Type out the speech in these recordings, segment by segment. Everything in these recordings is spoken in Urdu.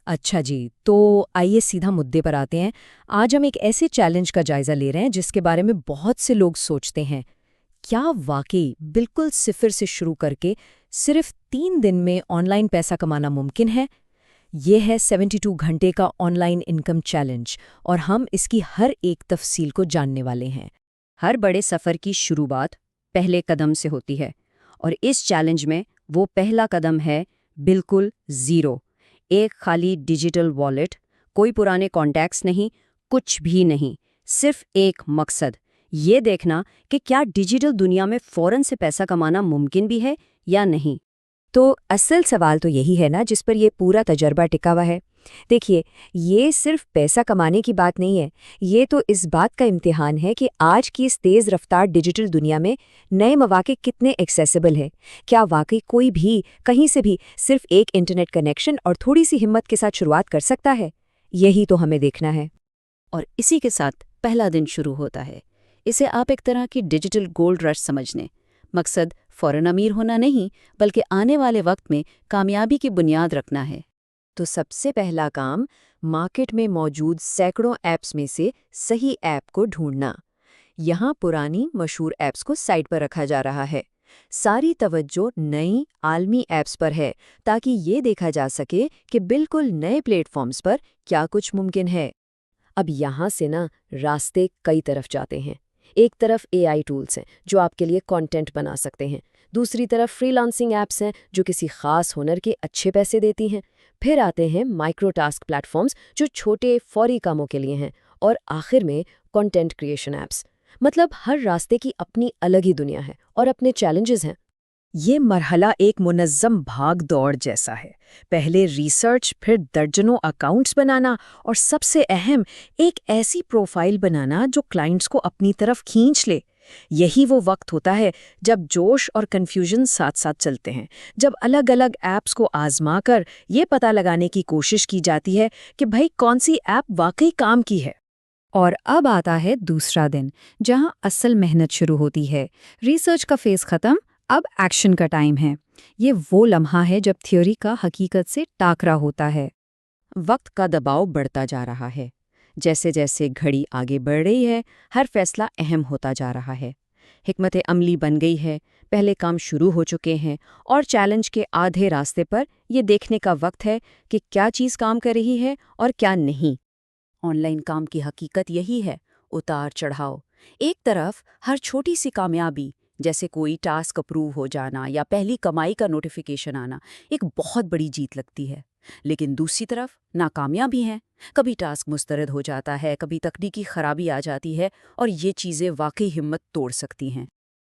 اچھا جی، تو آئیے سیدھا مدے پر آتے ہیں۔ آج ہم ایک ایسے چیلنج کا جائزہ لے رہے ہیں جس کے بارے میں بہت سے لوگ سوچتے ہیں۔ کیا واقعی بالکل صفر سے شروع کر کے صرف 3 دن میں آن لائن پیسہ کمانا ممکن ہے؟ یہ ہے 72 گھنٹے کا آن لائن انکم چیلنج، اور ہم اس کی ہر ایک تفصیل کو جاننے والے ہیں۔ ہر بڑے سفر کی شروعات پہلے قدم سے ہوتی ہے، اور اس چیلنج میں وہ پہلا قدم ہے بالکل زیرو۔ ایک خالی ڈیجیٹل والیٹ، کوئی پرانے کانٹیکٹس نہیں، کچھ بھی نہیں، صرف ایک مقصد، یہ دیکھنا کہ کیا ڈیجیٹل دنیا میں فوراً سے پیسہ کمانا ممکن بھی ہے یا نہیں۔ تو اصل سوال تو یہی ہے نا جس پر یہ پورا تجربہ ٹکا ہوا ہے۔ دیکھیے، یہ صرف پیسہ کمانے کی بات نہیں ہے، یہ تو اس بات کا امتحان ہے کہ آج کی اس تیز رفتار ڈیجیٹل دنیا میں نئے مواقع کتنے ایکسیسیبل ہیں۔ کیا واقعی کوئی بھی کہیں سے بھی صرف ایک انٹرنیٹ کنیکشن اور تھوڑی سی ہمت کے ساتھ شروعات کر سکتا ہے؟ یہی تو ہمیں دیکھنا ہے۔ اور اسی کے ساتھ پہلا دن شروع ہوتا ہے۔ اسے آپ ایک طرح کی ڈیجیٹل گولڈ رش سمجھ لیں۔ مقصد فوراً امیر ہونا نہیں، بلکہ آنے والے وقت میں کامیابی کی بنیاد رکھنا ہے۔ تو سب سے پہلا کام مارکیٹ میں موجود سینکڑوں ایپس میں سے صحیح ایپ کو ڈھونڈنا۔ یہاں پرانی مشہور ایپس کو سائٹ پر رکھا جا رہا ہے، ساری توجہ نئی عالمی ایپس پر ہے تاکہ یہ دیکھا جا سکے کہ بالکل نئے پلیٹ فارمز پر کیا کچھ ممکن ہے۔ اب یہاں سے راستے کئی طرف جاتے ہیں۔ ایک طرف AI ٹولز ہیں جو آپ کے لیے کانٹینٹ بنا سکتے ہیں، دوسری طرف فری لانسنگ ایپس ہیں جو کسی خاص ہنر کے اچھے پیسے دیتی ہیں، پھر آتے ہیں مائکرو ٹاسک پلیٹ فارمز جو چھوٹے فوری کاموں کے لیے ہیں، اور آخر میں کنٹینٹ کریشن ایپس۔ مطلب ہر راستے کی اپنی الگ ہی دنیا ہے اور اپنے چیلنجز ہیں۔ یہ مرحلہ ایک منظم بھاگ دوڑ جیسا ہے، پہلے ریسرچ، پھر درجنوں اکاؤنٹس بنانا، اور سب سے اہم ایک ایسی پروفائل بنانا جو کلائنٹس کو اپنی طرف کھینچ لے۔ یہی وہ وقت ہوتا ہے جب جوش اور کنفیوژن ساتھ ساتھ چلتے ہیں، جب الگ الگ ایپس کو آزما کر یہ پتہ لگانے کی کوشش کی جاتی ہے کہ بھئی کون سی ایپ واقعی کام کی ہے۔ اور اب آتا ہے دوسرا دن، جہاں اصل محنت شروع ہوتی ہے۔ ریسرچ کا فیز ختم، اب ایکشن کا ٹائم ہے۔ یہ وہ لمحہ ہے جب تھیوری کا حقیقت سے ٹاکرا ہوتا ہے۔ وقت کا دباؤ بڑھتا جا رہا ہے۔ جیسے جیسے گھڑی آگے بڑھ رہی ہے، ہر فیصلہ اہم ہوتا جا رہا ہے۔ حکمت عملی بن گئی ہے، پہلے کام شروع ہو چکے ہیں، اور چیلنج کے آدھے راستے پر یہ دیکھنے کا وقت ہے کہ کیا چیز کام کر رہی ہے اور کیا نہیں۔ آن لائن کام کی حقیقت یہی ہے، اتار چڑھاؤ۔ ایک طرف ہر چھوٹی سی کامیابی، جیسے کوئی ٹاسک اپروو ہو جانا یا پہلی کمائی کا نوٹیفیکیشن آنا، ایک بہت بڑی جیت لگتی ہے۔ لیکن دوسری طرف ناکامیاں بھی ہیں، کبھی ٹاسک مسترد ہو جاتا ہے، کبھی تکنیکی خرابی آ جاتی ہے، اور یہ چیزیں واقعی ہمت توڑ سکتی ہیں۔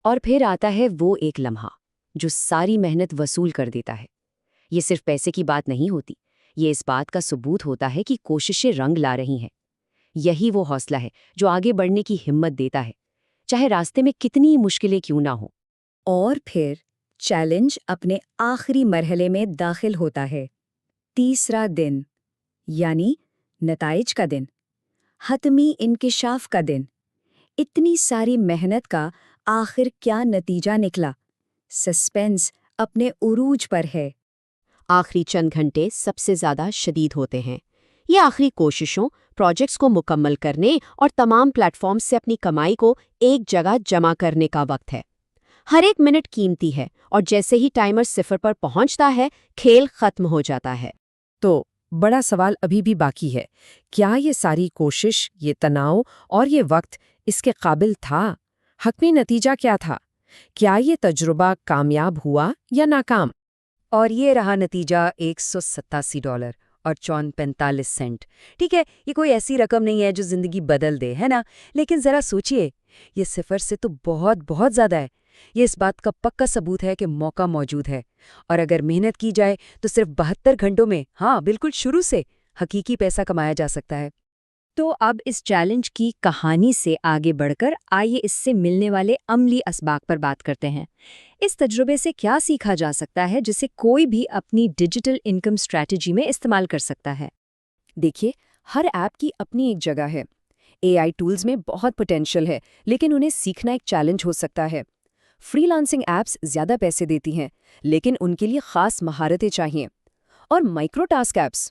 اور پھر آتا ہے وہ ایک لمحہ جو ساری محنت وصول کر دیتا ہے۔ یہ صرف پیسے کی بات نہیں ہوتی، یہ اس بات کا ثبوت ہوتا ہے کہ کوششیں رنگ لا رہی ہیں۔ یہی وہ حوصلہ ہے جو آگے بڑھنے کی ہمت دیتا ہے، چاہے راستے میں کتنی مشکلیں کیوں نہ ہوں۔ اور پھر چیلنج اپنے آخری مرحلے میں داخل ہوتا ہے، تیسرا دن، یعنی نتائج کا دن، حتمی انکشاف کا دن۔ اتنی ساری محنت کا آخر کیا نتیجہ نکلا؟ سسپینس اپنے عروج پر ہے۔ آخری چند گھنٹے سب سے زیادہ شدید ہوتے ہیں۔ یہ آخری کوششوں، پروجیکٹس کو مکمل کرنے اور تمام پلیٹ فارمز سے اپنی کمائی کو ایک جگہ جمع کرنے کا وقت ہے۔ ہر ایک منٹ قیمتی ہے، اور جیسے ہی ٹائمر 0 پر پہنچتا ہے، کھیل ختم ہو جاتا ہے۔ تو بڑا سوال ابھی بھی باقی ہے، کیا یہ ساری کوشش، یہ تناؤ اور یہ وقت اس کے قابل تھا؟ حتمی نتیجہ کیا تھا؟ کیا یہ تجربہ کامیاب ہوا یا ناکام؟ اور یہ رہا نتیجہ $187 اور 45 سینٹ۔ ٹھیک ہے، یہ کوئی ایسی رقم نہیں ہے جو زندگی بدل دے، ہے نا؟ لیکن ذرا سوچئے، یہ 0 سے تو بہت بہت زیادہ ہے۔ یہ اس بات کا پکا ثبوت ہے کہ موقع موجود ہے، اور اگر محنت کی جائے تو صرف 72 گھنٹوں میں، ہاں بالکل شروع سے، حقیقی پیسہ کمایا جا سکتا ہے۔ تو اب اس چیلنج کی کہانی سے آگے بڑھ کر آئیے اس سے ملنے والے عملی اسباق پر بات کرتے ہیں۔ اس تجربے سے کیا سیکھا جا سکتا ہے جسے کوئی بھی اپنی ڈیجیٹل انکم اسٹریٹجی میں استعمال کر سکتا ہے؟ دیکھیے، ہر ایپ کی اپنی ایک جگہ ہے۔ AI ٹولز میں بہت پوٹینشل ہے، لیکن انہیں سیکھنا ایک چیلنج ہو سکتا ہے۔ فری لانسنگ ایپس زیادہ پیسے دیتی ہیں، لیکن ان کے لیے خاص مہارتیں چاہیے۔ اور مائکرو ٹاسک ایپس،